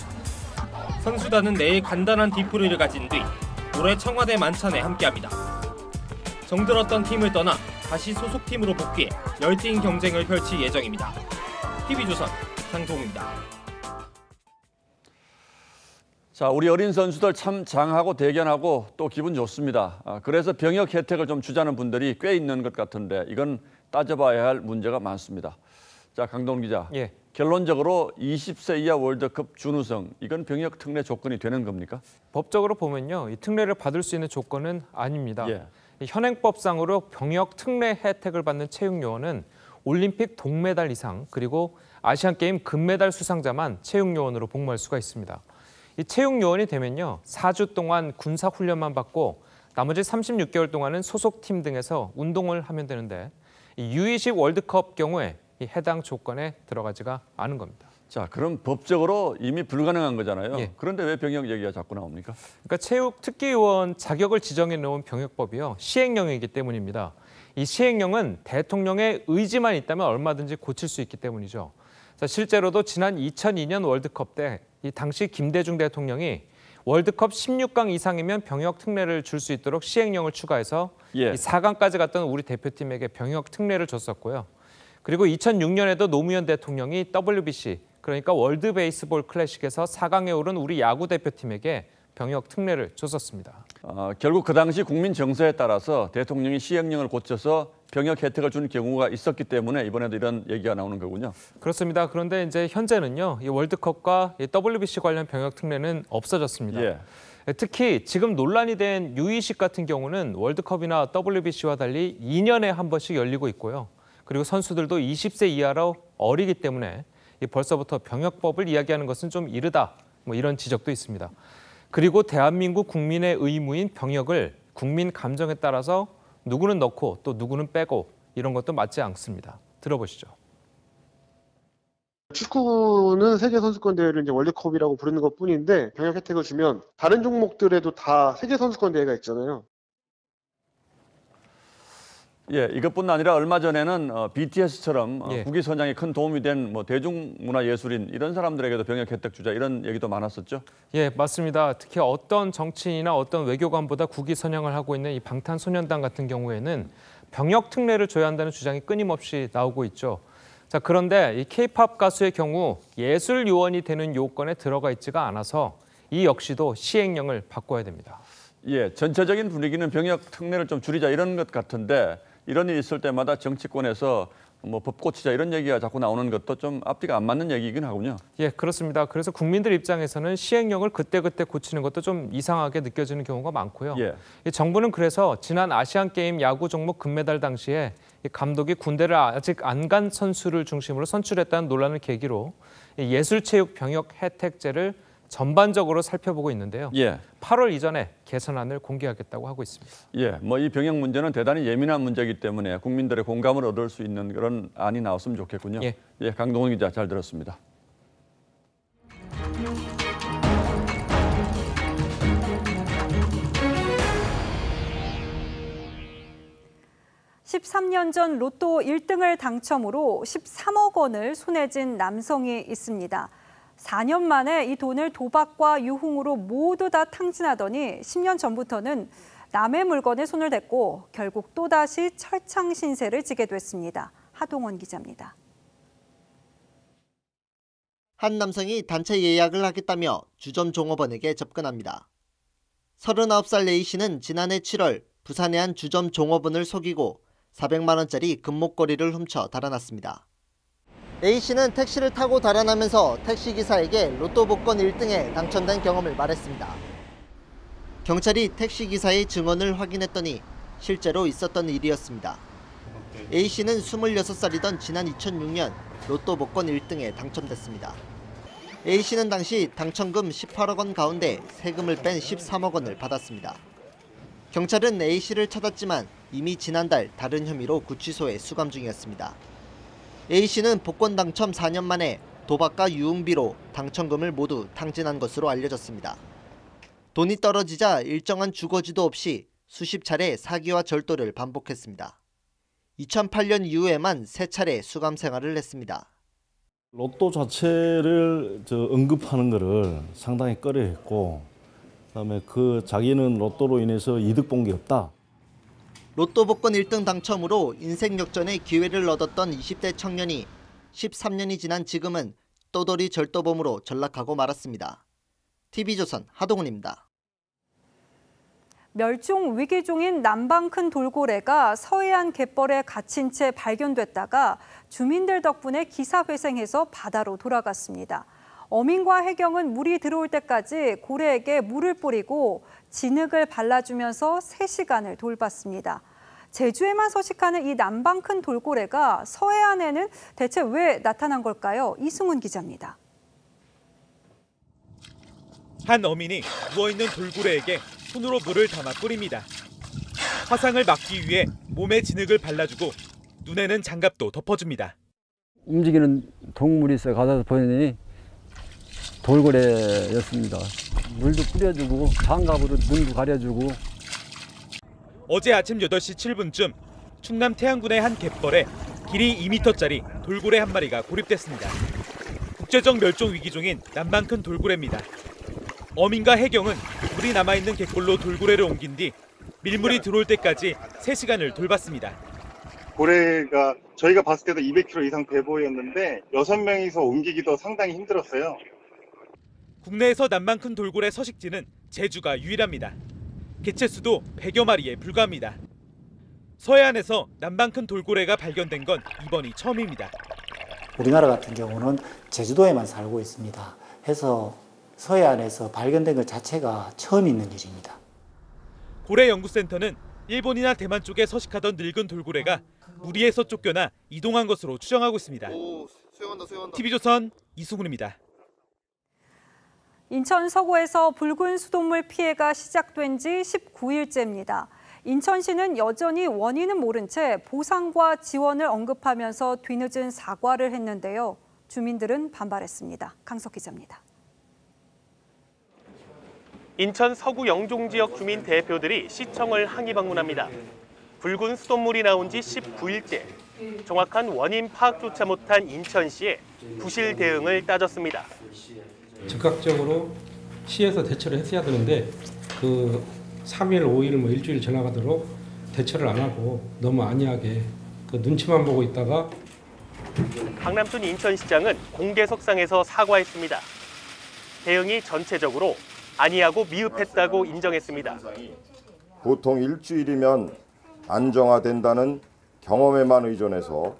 선수단은 내일 간단한 뒤풀이를 가진 뒤 올해 청와대 만찬에 함께합니다. 정들었던 팀을 떠나 다시 소속팀으로 복귀해 열띤 경쟁을 펼칠 예정입니다. TV조선 장동우입니다. 자, 우리 어린 선수들 참 장하고 대견하고 또 기분 좋습니다. 그래서 병역 혜택을 좀 주자는 분들이 꽤 있는 것 같은데 이건 따져봐야 할 문제가 많습니다. 자, 강동훈 기자, 결론적으로 20세 이하 월드컵 준우승, 이건 병역 특례 조건이 되는 겁니까? 법적으로 보면요, 이 특례를 받을 수 있는 조건은 아닙니다. 현행법상으로 병역 특례 혜택을 받는 채용 요원은 올림픽 동메달 이상 그리고 아시안게임 금메달 수상자만 채용 요원으로 복무할 수가 있습니다. 이 채용 요원이 되면요, 4주 동안 군사 훈련만 받고 나머지 36개월 동안은 소속팀 등에서 운동을 하면 되는데 이 U20 월드컵 경우에 이 해당 조건에 들어가지가 않은 겁니다. 자, 그럼 법적으로 이미 불가능한 거잖아요. 그런데 왜 병역 얘기가 자꾸 나옵니까? 그러니까 체육 특기요원 자격을 지정해 놓은 병역법이요, 시행령이기 때문입니다. 이 시행령은 대통령의 의지만 있다면 얼마든지 고칠 수 있기 때문이죠. 자, 실제로도 지난 2002년 월드컵 때 이 당시 김대중 대통령이 월드컵 16강 이상이면 병역 특례를 줄 수 있도록 시행령을 추가해서 이 4강까지 갔던 우리 대표팀에게 병역 특례를 줬었고요. 그리고 2006년에도 노무현 대통령이 WBC, 그러니까 월드 베이스볼 클래식에서 4강에 오른 우리 야구 대표팀에게 병역 특례를 줬었습니다. 결국 그 당시 국민 정서에 따라서 대통령이 시행령을 고쳐서 병역 혜택을 준 경우가 있었기 때문에 이번에도 이런 얘기가 나오는 거군요. 그렇습니다. 그런데 이제 현재는요, 이 월드컵과 이 WBC 관련 병역 특례는 없어졌습니다. 특히 지금 논란이 된 U20 같은 경우는 월드컵이나 WBC와 달리 2년에 한 번씩 열리고 있고요. 그리고 선수들도 20세 이하로 어리기 때문에 벌써부터 병역법을 이야기하는 것은 좀 이르다, 뭐 이런 지적도 있습니다. 그리고 대한민국 국민의 의무인 병역을 국민 감정에 따라서 누구는 넣고 또 누구는 빼고 이런 것도 맞지 않습니다. 들어보시죠. 축구는 세계 선수권 대회를 이제 월드컵이라고 부르는 것뿐인데 병역 혜택을 주면 다른 종목들에도 다 세계 선수권 대회가 있잖아요. 이것뿐 아니라 얼마 전에는 BTS처럼 국위 선양에 큰 도움이 된 뭐 대중문화 예술인 이런 사람들에게도 병역 혜택 주자 이런 얘기도 많았었죠. 맞습니다. 특히 어떤 정치인이나 어떤 외교관보다 국위 선양을 하고 있는 이 방탄소년단 같은 경우에는 병역 특례를 줘야 한다는 주장이 끊임없이 나오고 있죠. 자, 그런데 이 K-팝 가수의 경우 예술 요원이 되는 요건에 들어가 있지가 않아서 이 역시도 시행령을 바꿔야 됩니다. 전체적인 분위기는 병역 특례를 좀 줄이자 이런 것 같은데 이런 일이 있을 때마다 정치권에서 뭐 법 고치자 이런 얘기가 자꾸 나오는 것도 좀 앞뒤가 안 맞는 얘기이긴 하군요. 그렇습니다. 그래서 국민들 입장에서는 시행령을 그때그때 고치는 것도 좀 이상하게 느껴지는 경우가 많고요. 정부는 그래서 지난 아시안게임 야구 종목 금메달 당시에 감독이 군대를 아직 안 간 선수를 중심으로 선출했다는 논란을 계기로 예술체육 병역 혜택제를 전반적으로 살펴보고 있는데요. 8월 이전에 개선안을 공개하겠다고 하고 있습니다. 뭐 이 병역 문제는 대단히 예민한 문제이기 때문에 국민들의 공감을 얻을 수 있는 그런 안이 나왔으면 좋겠군요. 강동원 기자 잘 들었습니다. (13년) 전 로또 1등을 당첨으로 13억 원을 손에 쥔 남성이 있습니다. 4년 만에 이 돈을 도박과 유흥으로 모두 다 탕진하더니 10년 전부터는 남의 물건에 손을 댔고 결국 또다시 철창 신세를 지게 됐습니다. 하동원 기자입니다. 한 남성이 단체 예약을 하겠다며 주점 종업원에게 접근합니다. 39살 A씨는 지난해 7월 부산의 한 주점 종업원을 속이고 400만 원짜리 금목걸이를 훔쳐 달아났습니다. A씨는 택시를 타고 달아나면서 택시기사에게 로또 복권 1등에 당첨된 경험을 말했습니다. 경찰이 택시기사의 증언을 확인했더니 실제로 있었던 일이었습니다. A씨는 26살이던 지난 2006년 로또 복권 1등에 당첨됐습니다. A씨는 당시 당첨금 18억 원 가운데 세금을 뺀 13억 원을 받았습니다. 경찰은 A씨를 찾았지만 이미 지난달 다른 혐의로 구치소에 수감 중이었습니다. A씨는 복권 당첨 4년 만에 도박과 유흥비로 당첨금을 모두 탕진한 것으로 알려졌습니다. 돈이 떨어지자 일정한 주거지도 없이 수십 차례 사기와 절도를 반복했습니다. 2008년 이후에만 3차례 수감 생활을 했습니다. 로또 자체를 언급하는 것을 상당히 꺼려했고 그다음에 자기는 로또로 인해서 이득 본 게 없다. 로또 복권 1등 당첨으로 인생 역전의 기회를 얻었던 20대 청년이 13년이 지난 지금은 떠돌이 절도범으로 전락하고 말았습니다. TV조선 하동훈입니다. 멸종 위기 중인 남방 큰 돌고래가 서해안 갯벌에 갇힌 채 발견됐다가 주민들 덕분에 기사회생해서 바다로 돌아갔습니다. 어민과 해경은 물이 들어올 때까지 고래에게 물을 뿌리고 진흙을 발라주면서 3시간을 돌봤습니다. 제주에만 서식하는 이 남방 큰 돌고래가 서해안에는 대체 왜 나타난 걸까요? 이승훈 기자입니다. 한 어민이 누워있는 돌고래에게 손으로 물을 담아 뿌립니다. 화상을 막기 위해 몸에 진흙을 발라주고 눈에는 장갑도 덮어줍니다. 움직이는 동물이 있어요. 가서 보니 돌고래였습니다. 물도 뿌려주고 장갑으로 눈도 가려주고. 어제 아침 8시 7분쯤 충남 태안군의 한 갯벌에 길이 2m짜리 돌고래 한 마리가 고립됐습니다. 국제적 멸종 위기종인 남방 큰 돌고래입니다. 어민과 해경은 물이 남아있는 갯벌로 돌고래를 옮긴 뒤 밀물이 들어올 때까지 3시간을 돌봤습니다. 고래가 저희가 봤을 때도 200kg 이상 돼 보였는데 6명이서 옮기기도 상당히 힘들었어요. 국내에서 남방 큰 돌고래 서식지는 제주가 유일합니다. 개체수도 100여 마리에 불과합니다. 서해안에서 남방 큰 돌고래가 발견된 건 이번이 처음입니다. 우리나라 같은 경우는 제주도에만 살고 있습니다. 해서 서해안에서 발견된 것 자체가 처음 있는 일입니다. 고래연구센터는 일본이나 대만 쪽에 서식하던 늙은 돌고래가 무리에서 쫓겨나 이동한 것으로 추정하고 있습니다. TV조선 이승훈입니다. 인천 서구에서 붉은 수돗물 피해가 시작된 지 19일째입니다. 인천시는 여전히 원인은 모른 채 보상과 지원을 언급하면서 뒤늦은 사과를 했는데요. 주민들은 반발했습니다. 강석 기자입니다. 인천 서구 영종 지역 주민 대표들이 시청을 항의 방문합니다. 붉은 수돗물이 나온 지 19일째, 정확한 원인 파악조차 못한 인천시의 부실 대응을 따졌습니다. 즉각적으로 시에서 대처를 했어야 되는데 그 3일, 5일, 일주일 지나가도록 대처를 안 하고 너무 안이하게 그 눈치만 보고 있다가 박남순 인천시장은 공개석상에서 사과했습니다. 대응이 전체적으로 안이하고 미흡했다고 인정했습니다. 보통 일주일이면 안정화된다는 경험에만 의존해서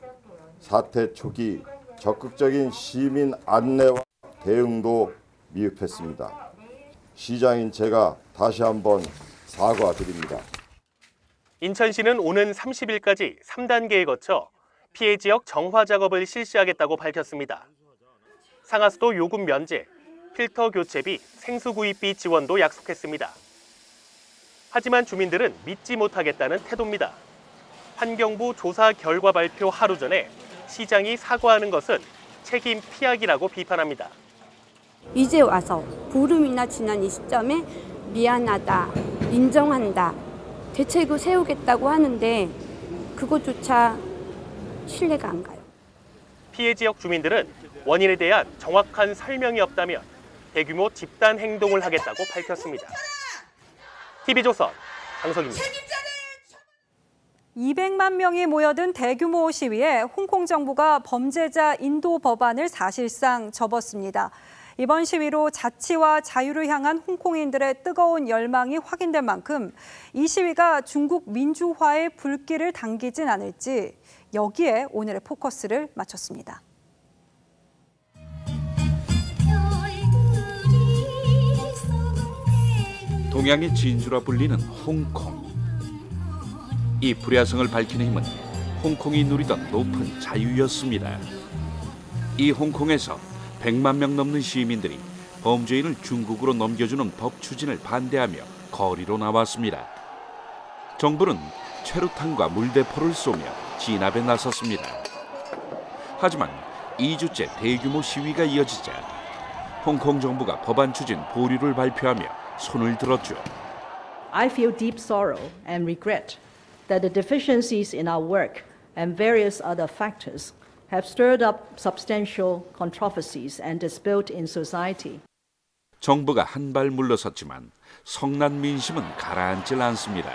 사태 초기 적극적인 시민 안내와 대응도 미흡했습니다. 시장인 제가 다시 한번 사과드립니다. 인천시는 오는 30일까지 3단계에 거쳐 피해 지역 정화 작업을 실시하겠다고 밝혔습니다. 상하수도 요금 면제, 필터 교체비, 생수 구입비 지원도 약속했습니다. 하지만 주민들은 믿지 못하겠다는 태도입니다. 환경부 조사 결과 발표 하루 전에 시장이 사과하는 것은 책임 피하기라고 비판합니다. 이제 와서 보름이나 지난 이 시점에 미안하다, 인정한다, 대책을 세우겠다고 하는데 그것조차 신뢰가 안 가요. 피해 지역 주민들은 원인에 대한 정확한 설명이 없다면 대규모 집단 행동을 하겠다고 밝혔습니다. TV조선 강석입니다. 200만 명이 모여든 대규모 시위에 홍콩 정부가 범죄자 인도 법안을 사실상 접었습니다. 이번 시위로 자치와 자유를 향한 홍콩인들의 뜨거운 열망이 확인된 만큼 이 시위가 중국 민주화의 불길을 당기진 않을지 여기에 오늘의 포커스를 맞췄습니다. 동양의 진주라 불리는 홍콩. 이 불야성을 밝히는 힘은 홍콩이 누리던 높은 자유였습니다. 이 홍콩에서 100만 명 넘는 시민들이 범죄인을 중국으로 넘겨주는 법 추진을 반대하며 거리로 나왔습니다. 정부는 최루탄과 물대포를 쏘며 진압에 나섰습니다. 하지만 2주째 대규모 시위가 이어지자 홍콩 정부가 법안 추진 보류를 발표하며 손을 들었죠. I feel deep sorrow and regret that the deficiencies in our work and various other factors have stirred up substantial controversies and dispute in society. 정부가 한 발 물러섰지만 성난 민심은 가라앉질 않습니다.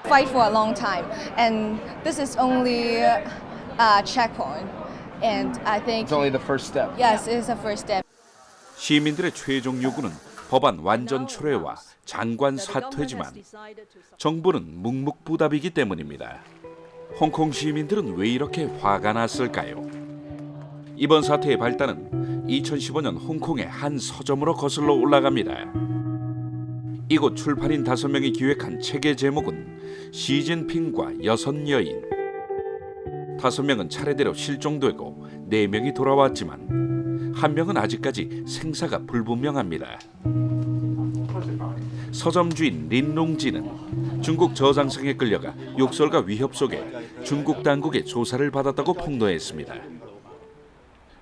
Fight for a long time, and this is only a checkpoint, and I think It's only the first step. Yes, it is the first step. 시민들의 최종 요구는 법안 완전 철회와 장관 사퇴지만 정부는 묵묵부답이기 때문입니다. 홍콩 시민들은 왜 이렇게 화가 났을까요? 이번 사태의 발단은 2015년 홍콩의 한 서점으로 거슬러 올라갑니다. 이곳 출판인 5명이 기획한 책의 제목은 시진핑과 6 여인. 5명은 차례대로 실종되고 4명이 돌아왔지만 1명은 아직까지 생사가 불분명합니다. 서점 주인 린룽지는 중국 저장성에 끌려가 욕설과 위협 속에 중국 당국의 조사를 받았다고 폭로했습니다.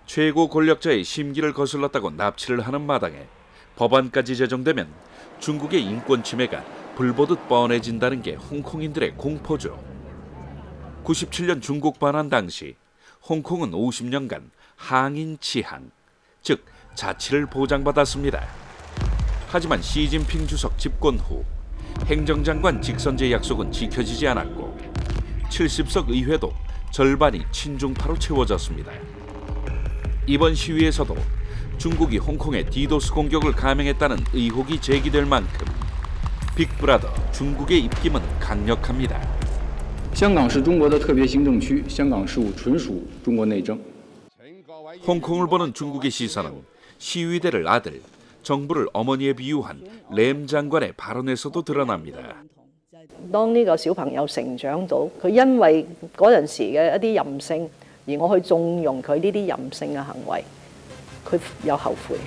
최고 권력자의 심기를 거슬렀다고 납치를 하는 마당에 법안까지 제정되면 중국의 인권 침해가 불보듯 뻔해진다는 게 홍콩인들의 공포죠. 97년 중국 반환 당시 홍콩은 50년간 항인 치한, 즉 자치를 보장받았습니다. 하지만 시진핑 주석 집권 후 행정장관 직선제 약속은 지켜지지 않았고 70석 의회도 절반이 친중파로 채워졌습니다. 이번 시위에서도 중국이 홍콩에 디도스 공격을 감행했다는 의혹이 제기될 만큼 빅브라더 중국의 입김은 강력합니다. 香港是中国的特别行政区，香港事务纯属中国内政。 홍콩을 보는 중국의 시선은 시위대를 아들, 정부를 어머니에 비유한 램 장관의 발언에서도 드러납니다. 當呢個小朋友成長到，佢因為嗰陣時嘅一啲任性，而我去縱容佢呢啲任性嘅行為，佢有後悔。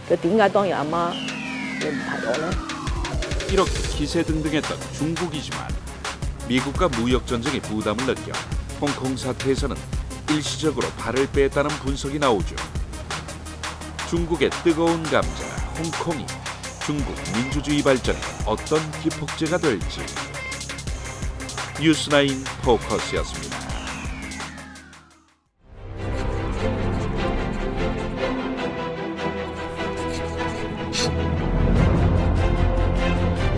佢點解當日阿媽你唔提我呢？ 이렇게 기세등등했던 중국이지만 미국과 무역 전쟁의 부담을 느껴 홍콩 사태에서는 일시적으로 발을 뺐다는 분석이 나오죠. 중국의 뜨거운 감자 홍콩이 중국 민주주의 발전에 어떤 기폭제가 될지. 뉴스9 포커스였습니다.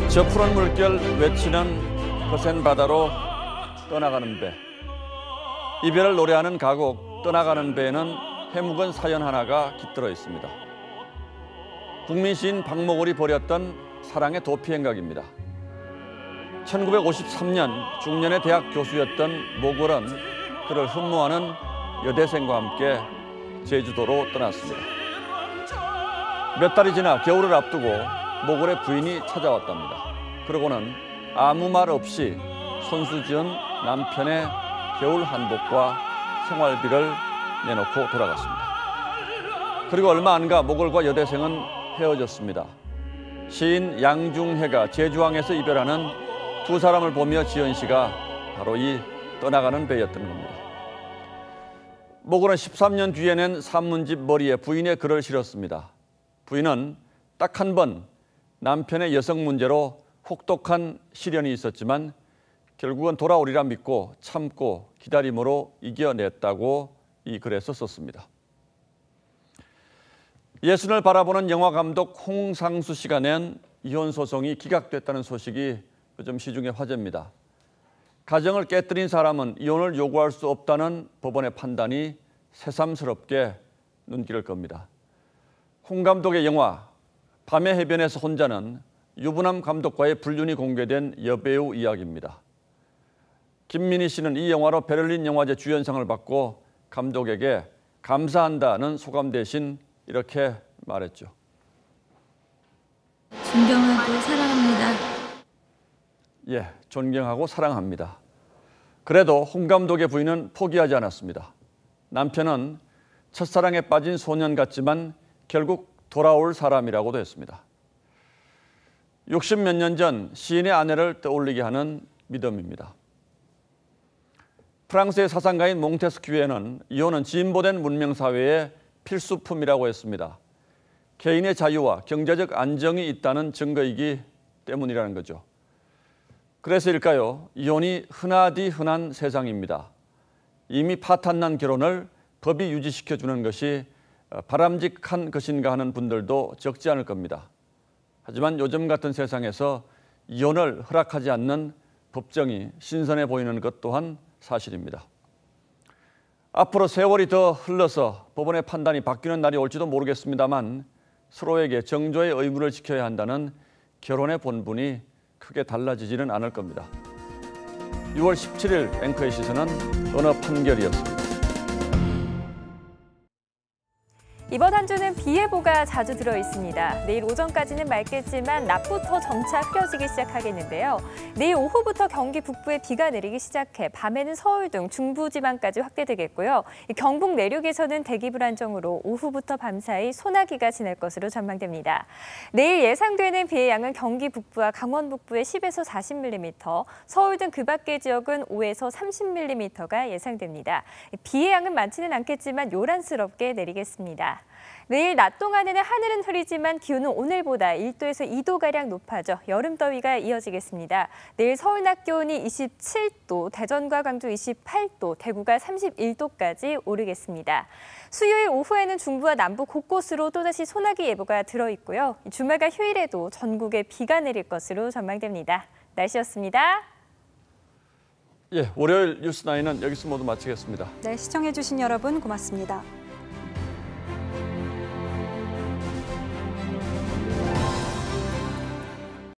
저 푸른 물결 외치는 거센 바다로 떠나가는 배. 이별을 노래하는 가곡 떠나가는 배에는 해묵은 사연 하나가 깃들어 있습니다. 국민시인 박모골이 벌였던 사랑의 도피 행각입니다. 1953년 중년의 대학 교수였던 모골은 그를 흠모하는 여대생과 함께 제주도로 떠났습니다. 몇 달이 지나 겨울을 앞두고 모골의 부인이 찾아왔답니다. 그러고는 아무 말 없이 손수지은 남편의 겨울 한복과 생활비를 내놓고 돌아갔습니다. 그리고 얼마 안 가 모골과 여대생은 헤어졌습니다. 시인 양중혜가 제주항에서 이별하는 두 사람을 보며 지은 시가 바로 이 떠나가는 배였던 겁니다. 모골은 13년 뒤에 낸 산문집 머리에 부인의 글을 실었습니다. 부인은 딱 한 번 남편의 여성 문제로 혹독한 시련이 있었지만 결국은 돌아오리라 믿고 참고 기다림으로 이겨냈다고 이 글에서 썼습니다. 예순을 바라보는 영화감독 홍상수 씨가 낸 이혼 소송이 기각됐다는 소식이 요즘 시중의 화제입니다. 가정을 깨뜨린 사람은 이혼을 요구할 수 없다는 법원의 판단이 새삼스럽게 눈길을 겁니다. 홍 감독의 영화 밤의 해변에서 혼자는 유부남 감독과의 불륜이 공개된 여배우 이야기입니다. 김민희 씨는 이 영화로 베를린 영화제 주연상을 받고 감독에게 감사한다는 소감 대신 이렇게 말했죠. 존경하고 사랑합니다. 예, 존경하고 사랑합니다. 그래도 홍 감독의 부인은 포기하지 않았습니다. 남편은 첫사랑에 빠진 소년 같지만 결국 돌아올 사람이라고도 했습니다. 60몇 년 전 시인의 아내를 떠올리게 하는 믿음입니다. 프랑스의 사상가인 몽테스큐에는 이혼은 진보된 문명사회의 필수품이라고 했습니다. 개인의 자유와 경제적 안정이 있다는 증거이기 때문이라는 거죠. 그래서일까요? 이혼이 흔하디 흔한 세상입니다. 이미 파탄난 결혼을 법이 유지시켜주는 것이 바람직한 것인가 하는 분들도 적지 않을 겁니다. 하지만 요즘 같은 세상에서 이혼을 허락하지 않는 법정이 신선해 보이는 것 또한 사실입니다. 앞으로 세월이 더 흘러서 법원의 판단이 바뀌는 날이 올지도 모르겠습니다만 서로에게 정조의 의무를 지켜야 한다는 결혼의 본분이 크게 달라지지는 않을 겁니다. 6월 17일 앵커의 시선은 언어 판결이었습니다. 이번 한 주는 비 예보가 자주 들어 있습니다. 내일 오전까지는 맑겠지만 낮부터 점차 흐려지기 시작하겠는데요. 내일 오후부터 경기 북부에 비가 내리기 시작해 밤에는 서울 등 중부지방까지 확대되겠고요. 경북 내륙에서는 대기 불안정으로 오후부터 밤사이 소나기가 지날 것으로 전망됩니다. 내일 예상되는 비의 양은 경기 북부와 강원 북부에 10에서 40mm, 서울 등 그 밖의 지역은 5에서 30mm가 예상됩니다. 비의 양은 많지는 않겠지만 요란스럽게 내리겠습니다. 내일 낮 동안에는 하늘은 흐리지만 기온은 오늘보다 1도에서 2도가량 높아져 여름더위가 이어지겠습니다. 내일 서울 낮 기온이 27도, 대전과 광주 28도, 대구가 31도까지 오르겠습니다. 수요일 오후에는 중부와 남부 곳곳으로 또다시 소나기 예보가 들어있고요. 주말과 휴일에도 전국에 비가 내릴 것으로 전망됩니다. 날씨였습니다. 예, 월요일 뉴스9은 여기서 모두 마치겠습니다. 네, 시청해주신 여러분 고맙습니다.